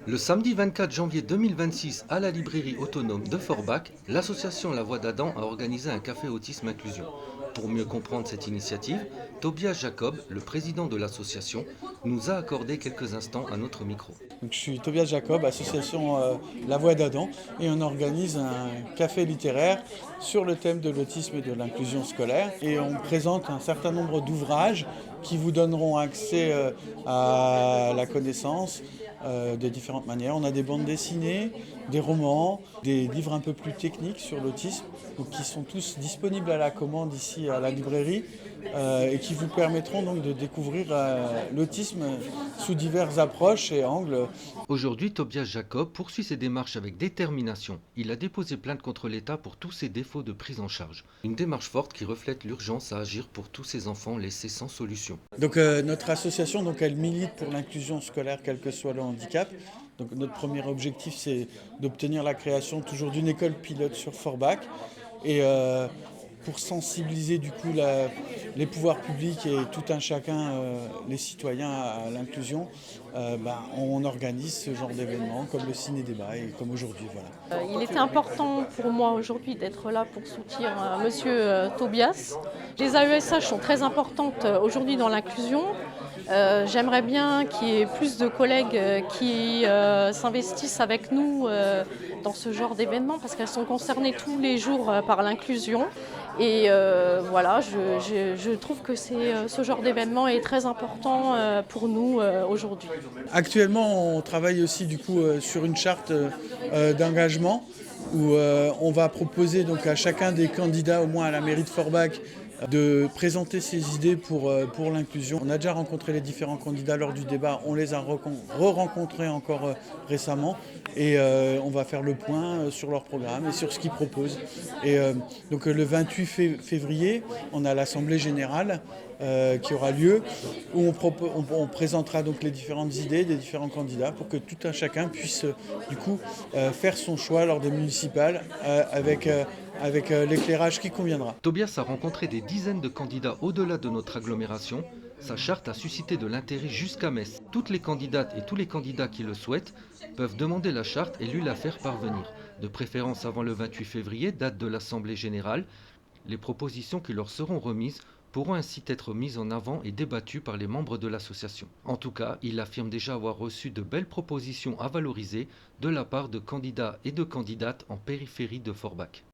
Le samedi 24 janvier 2026, à la librairie autonome de Forbach, l'association La Voix d'Adam a organisé un café autisme inclusion. Pour mieux comprendre cette initiative, Tobias Jacob, le président de l'association, nous a accordé quelques instants à notre micro. Donc, je suis Tobias Jacob, association La Voix d'Adam, et on organise un café littéraire sur le thème de l'autisme et de l'inclusion scolaire. Et on présente un certain nombre d'ouvrages qui vous donneront accès à la connaissance de différentes manières. On a des bandes dessinées, des romans, des livres un peu plus techniques sur l'autisme, donc qui sont tous disponibles à la commande ici à la librairie et qui vous permettront donc de découvrir l'autisme sous diverses approches et angles. Aujourd'hui, Tobias Jacob poursuit ses démarches avec détermination. Il a déposé plainte contre l'État pour tous ses défauts de prise en charge. Une démarche forte qui reflète l'urgence à agir pour tous ces enfants laissés sans solution. Donc notre association, donc, elle milite pour l'inclusion scolaire quel que soit le handicap. Donc notre premier objectif, c'est d'obtenir la création toujours d'une école pilote sur Forbach. Et pour sensibiliser du coup les pouvoirs publics et tout un chacun, les citoyens à l'inclusion, on organise ce genre d'événements comme le ciné-débat et comme aujourd'hui. Voilà. Il était important pour moi aujourd'hui d'être là pour soutenir Monsieur Tobias. Les AESH sont très importantes aujourd'hui dans l'inclusion. J'aimerais bien qu'il y ait plus de collègues qui s'investissent avec nous dans ce genre d'événements parce qu'elles sont concernées tous les jours par l'inclusion. Et voilà, je trouve que ce genre d'événement est très important pour nous aujourd'hui. Actuellement, on travaille aussi du coup sur une charte d'engagement où on va proposer donc à chacun des candidats, au moins à la mairie de Forbach, de présenter ses idées pour l'inclusion. On a déjà rencontré les différents candidats lors du débat, on les a re-rencontrés encore récemment et on va faire le point sur leur programme et sur ce qu'ils proposent. Et donc le 28 février, on a l'Assemblée générale qui aura lieu où on présentera donc les différentes idées des différents candidats pour que tout un chacun puisse du coup faire son choix lors des municipales avec l'éclairage qui conviendra. Tobias a rencontré des dizaines de candidats au-delà de notre agglomération. Sa charte a suscité de l'intérêt jusqu'à Metz. Toutes les candidates et tous les candidats qui le souhaitent peuvent demander la charte et lui la faire parvenir. De préférence avant le 28 février, date de l'Assemblée générale. Les propositions qui leur seront remises pourront ainsi être mises en avant et débattues par les membres de l'association. En tout cas, il affirme déjà avoir reçu de belles propositions à valoriser de la part de candidats et de candidates en périphérie de Forbach.